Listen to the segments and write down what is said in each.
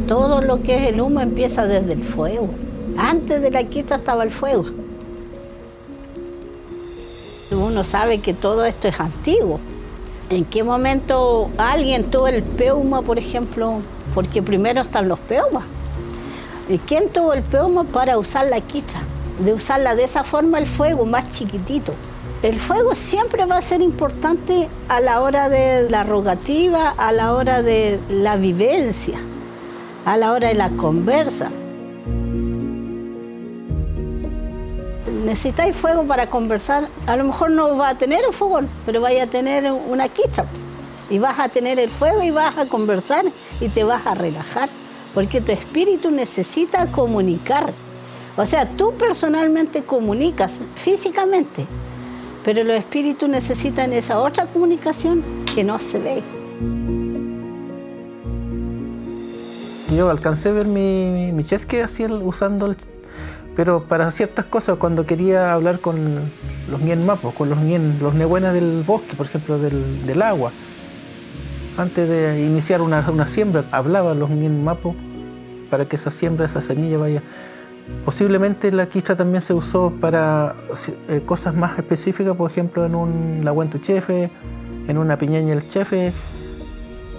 todo lo que es el humo empieza desde el fuego. Antes de la quicha estaba el fuego. Uno sabe que todo esto es antiguo. ¿En qué momento alguien tuvo el peuma, por ejemplo? Porque primero están los peumas. ¿Y quién tuvo el peuma para usar la quicha? De usarla de esa forma, el fuego más chiquitito. El fuego siempre va a ser importante a la hora de la rogativa, a la hora de la vivencia, a la hora de la conversa. Necesitáis fuego para conversar. A lo mejor no vas a tener un fogón, pero vais a tener una quicha. Y vas a tener el fuego y vas a conversar y te vas a relajar. Porque tu espíritu necesita comunicar. O sea, tú personalmente comunicas físicamente, pero los espíritus necesitan esa otra comunicación que no se ve. Yo alcancé a ver mi chesque así usando pero para ciertas cosas, cuando quería hablar con los ñen mapos, con los nehuenas del bosque, por ejemplo, del agua. Antes de iniciar una siembra, hablaba los ñen mapos para que esa siembra, esa semilla vaya. Posiblemente la quicha también se usó para cosas más específicas, por ejemplo, en un laguentu chefe, en una piñeña el chefe,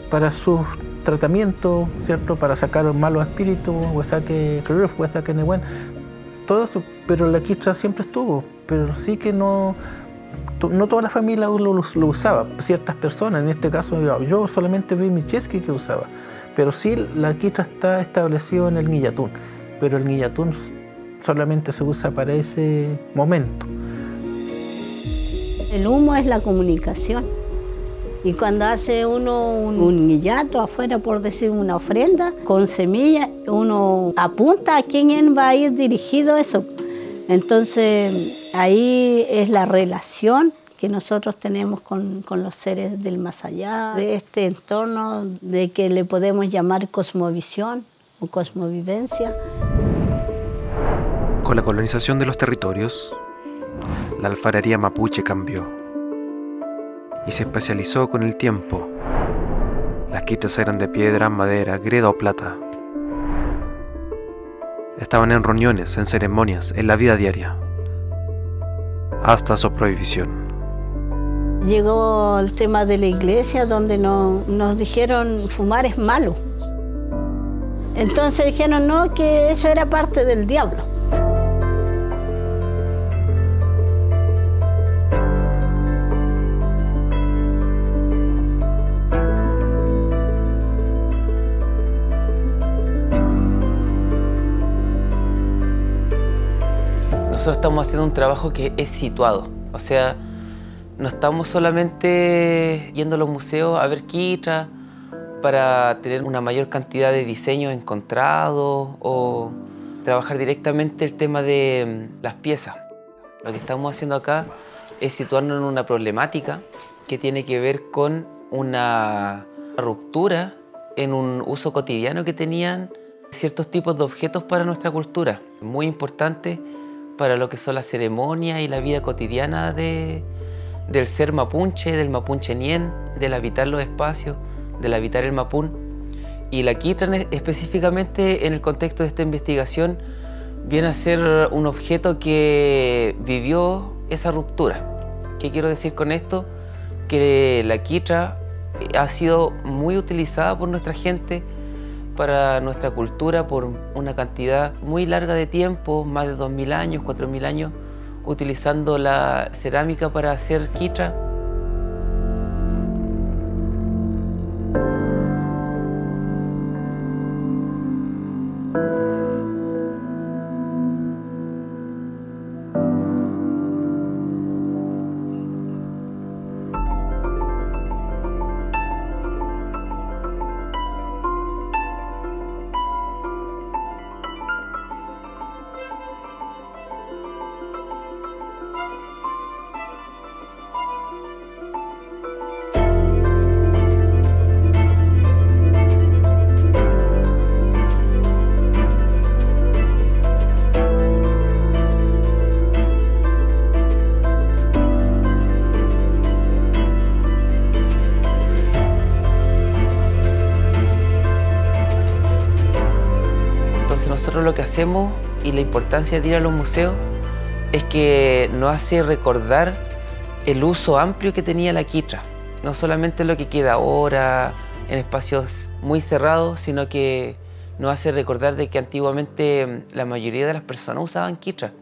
para sus tratamientos, ¿cierto? Para sacar malos espíritus, huesaque ruf, huesaque nehuen, todo eso, pero la quicha siempre estuvo, pero sí que no toda la familia lo usaba, ciertas personas, en este caso yo solamente vi mi chesque que usaba, pero sí la quicha está establecido en el guillatún. Pero el guillatún solamente se usa para ese momento. El humo es la comunicación. Y cuando hace uno un guillato afuera, por decir una ofrenda, con semilla, uno apunta a quién va a ir dirigido eso. Entonces, ahí es la relación que nosotros tenemos con los seres del más allá, de este entorno, de que le podemos llamar cosmovisión o cosmovivencia. Con la colonización de los territorios, la alfarería mapuche cambió y se especializó con el tiempo. Las quichas eran de piedra, madera, greda o plata. Estaban en reuniones, en ceremonias, en la vida diaria, hasta su prohibición. Llegó el tema de la iglesia, donde nos dijeron fumar es malo. Entonces dijeron no, que eso era parte del diablo. Nosotros estamos haciendo un trabajo que es situado, o sea, no estamos solamente yendo a los museos a ver quichas para tener una mayor cantidad de diseños encontrados o trabajar directamente el tema de las piezas. Lo que estamos haciendo acá es situarnos en una problemática que tiene que ver con una ruptura en un uso cotidiano que tenían ciertos tipos de objetos para nuestra cultura, muy importante para lo que son las ceremonias y la vida cotidiana del ser mapuche, del mapuche ñen, del habitar los espacios, del habitar el mapún. Y la quicha, específicamente en el contexto de esta investigación, viene a ser un objeto que vivió esa ruptura. ¿Qué quiero decir con esto? Que la quicha ha sido muy utilizada por nuestra gente, para nuestra cultura, por una cantidad muy larga de tiempo, más de 2000 años, 4000 años, utilizando la cerámica para hacer quicha. nosotros lo que hacemos y la importancia de ir a los museos es que nos hace recordar el uso amplio que tenía la quitra. No solamente lo que queda ahora en espacios muy cerrados, sino que nos hace recordar de que antiguamente la mayoría de las personas usaban quitra,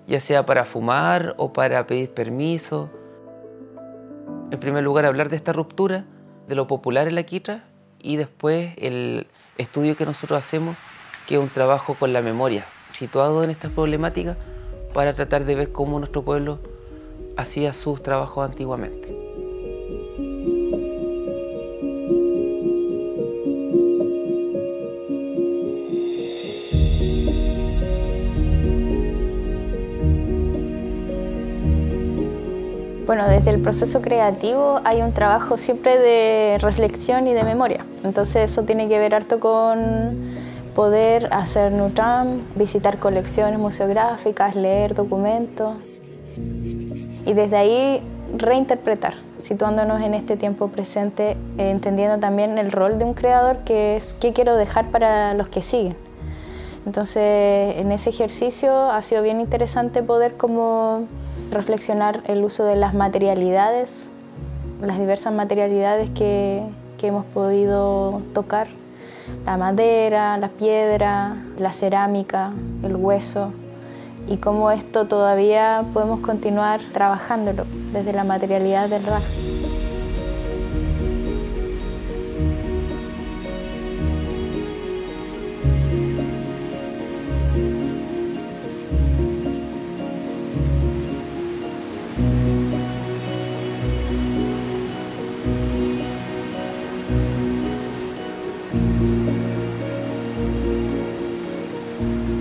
ya sea para fumar o para pedir permiso. En primer lugar, hablar de esta ruptura, de lo popular en la quitra, y después el estudio que nosotros hacemos, que es un trabajo con la memoria, situado en estas problemáticas, para tratar de ver cómo nuestro pueblo hacía sus trabajos antiguamente. Bueno, desde el proceso creativo hay un trabajo siempre de reflexión y de memoria. Entonces eso tiene que ver harto con poder hacer NUTRAM, visitar colecciones museográficas, leer documentos y desde ahí reinterpretar, situándonos en este tiempo presente, entendiendo también el rol de un creador, que es qué quiero dejar para los que siguen. Entonces, en ese ejercicio ha sido bien interesante poder como reflexionar el uso de las materialidades, las diversas materialidades que hemos podido tocar, la madera, la piedra, la cerámica, el hueso, y cómo esto todavía podemos continuar trabajándolo desde la materialidad del RAF.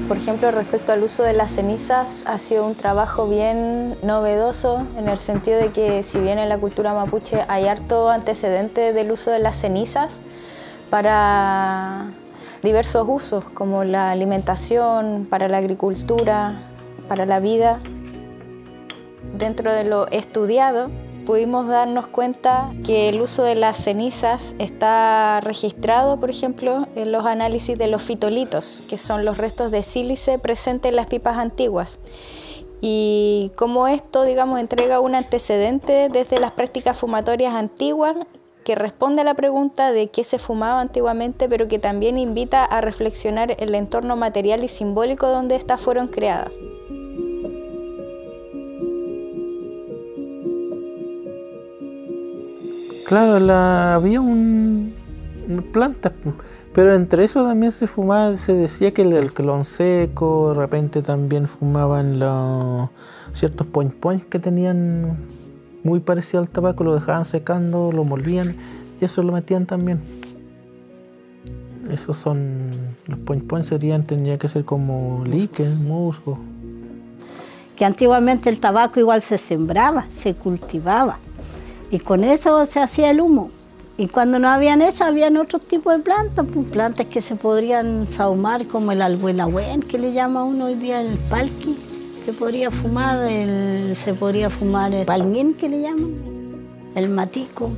Por ejemplo, respecto al uso de las cenizas, ha sido un trabajo bien novedoso en el sentido de que, si bien en la cultura mapuche hay harto antecedente del uso de las cenizas para diversos usos, como la alimentación, para la agricultura, para la vida, dentro de lo estudiado, pudimos darnos cuenta que el uso de las cenizas está registrado, por ejemplo, en los análisis de los fitolitos, que son los restos de sílice presentes en las pipas antiguas. Y cómo esto, digamos, entrega un antecedente desde las prácticas fumatorias antiguas, que responde a la pregunta de qué se fumaba antiguamente, pero que también invita a reflexionar el entorno material y simbólico donde estas fueron creadas. Claro, había plantas, pero entre eso también se fumaba, se decía que el clon seco, de repente también fumaban ciertos poñ que tenían muy parecido al tabaco, lo dejaban secando, lo molían y eso lo metían también. Esos son, los poñ tendría que ser como líquenes, musgo. Que antiguamente el tabaco igual se sembraba, se cultivaba. Y con eso se hacía el humo. Y cuando no habían eso, habían otros tipos de plantas, pues, plantas que se podrían sahumar, como el albuelahuen, que le llama uno hoy día el palqui. Se podría fumar el palguín, que le llaman, el matico.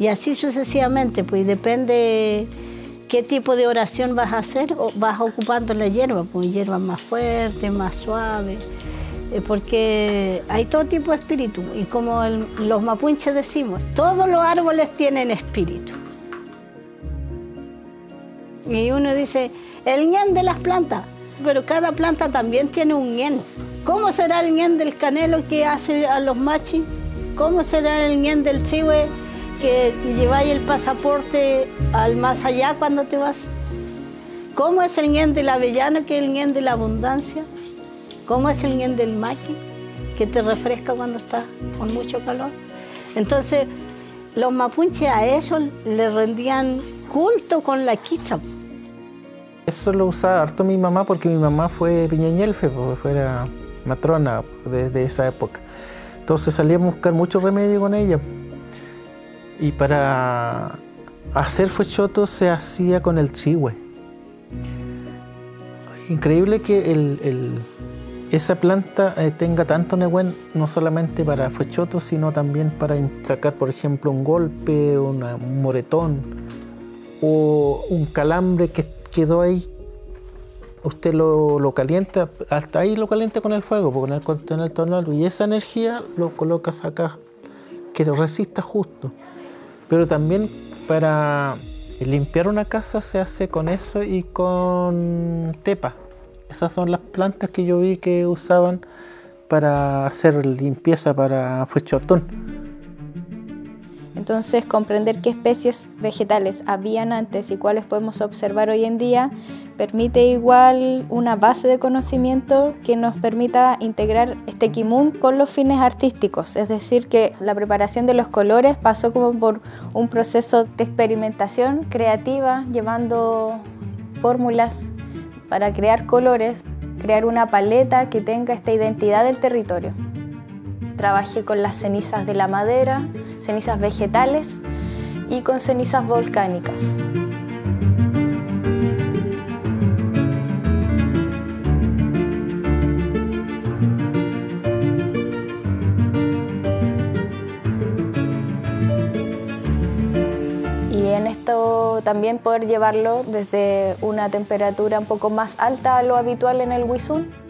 Y así sucesivamente, pues depende qué tipo de oración vas a hacer, o vas ocupando la hierba, pues hierba más fuerte, más suave. Porque hay todo tipo de espíritu, y como los mapuches decimos, todos los árboles tienen espíritu. Y uno dice, el ñen de las plantas, pero cada planta también tiene un ñen. ¿Cómo será el ñen del canelo que hace a los machis? ¿Cómo será el ñen del chihue que lleváis el pasaporte al más allá cuando te vas? ¿Cómo es el ñen del avellano, que es el ñen de la abundancia? ¿Cómo es el ñen del maqui, que te refresca cuando estás con mucho calor? Entonces, los mapuches a eso le rendían culto con la quitra. Eso lo usaba harto mi mamá, porque mi mamá fue piñañelfe, porque fuera matrona desde esa época. Entonces salíamos a buscar mucho remedio con ella. Y para hacer fechoto se hacía con el chihue. Increíble que esa planta tenga tanto nehuen, no solamente para fechoto, sino también para sacar, por ejemplo, un golpe, un moretón o un calambre que quedó ahí usted lo calienta, hasta ahí lo calienta con el fuego, con el contenedor tornado, y esa energía lo colocas acá, que resista justo. Pero también para limpiar una casa se hace con eso y con tepa. Esas son las plantas que yo vi que usaban para hacer limpieza para fechotón. Entonces, comprender qué especies vegetales habían antes y cuáles podemos observar hoy en día permite igual una base de conocimiento que nos permita integrar este Kimun con los fines artísticos. Es decir, que la preparación de los colores pasó como por un proceso de experimentación creativa, llevando fórmulas para crear colores, crear una paleta que tenga esta identidad del territorio. Trabajé con las cenizas de la madera, cenizas vegetales y con cenizas volcánicas. Y en esto también poder llevarlo desde una temperatura un poco más alta a lo habitual en el Huizún.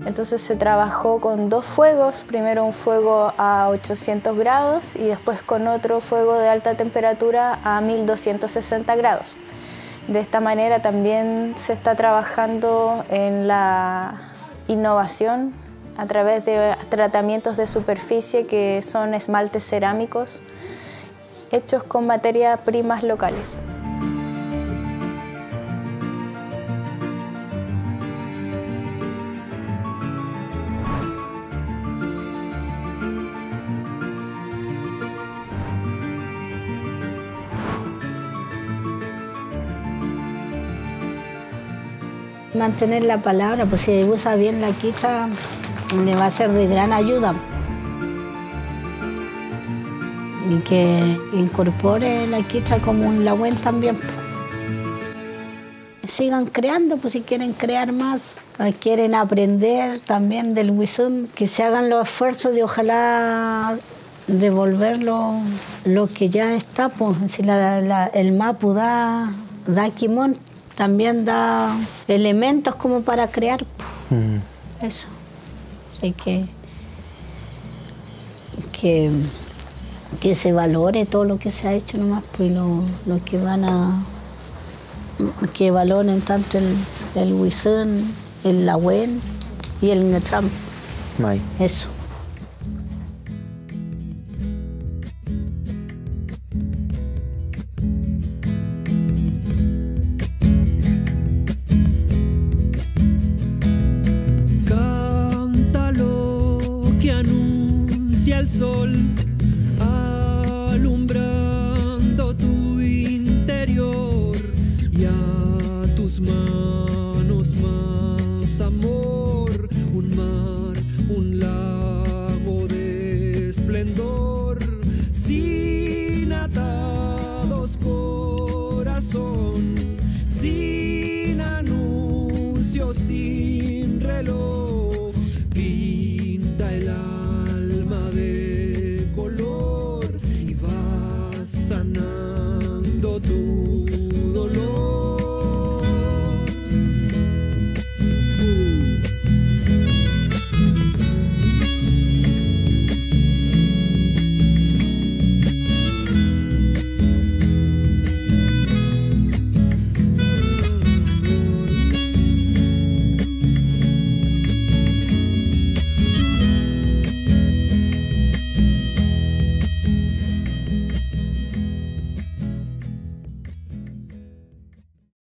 Entonces se trabajó con 2 fuegos, primero un fuego a 800 grados y después con otro fuego de alta temperatura a 1260 grados. De esta manera también se está trabajando en la innovación a través de tratamientos de superficie que son esmaltes cerámicos hechos con materias primas locales. Mantener la palabra, pues si usa bien la quichua, le va a ser de gran ayuda. Y que incorpore la quichua como un lagüen también. Sigan creando, pues si quieren crear más, quieren aprender también del Huizún, que se hagan los esfuerzos de ojalá devolver lo que ya está, pues si el Mapu da Kimun, también da elementos como para crear. Eso. Así que se valore todo lo que se ha hecho nomás, pues lo que van a... que valoren tanto el Huizún, el lagüen y el Ngacham. Eso. El sol alumbrando tu interior y a tus manos más amor, un mar, un lago de esplendor, sin atados corazón, sin anuncios, sin reloj, pinta el alma de color y vas sanando tu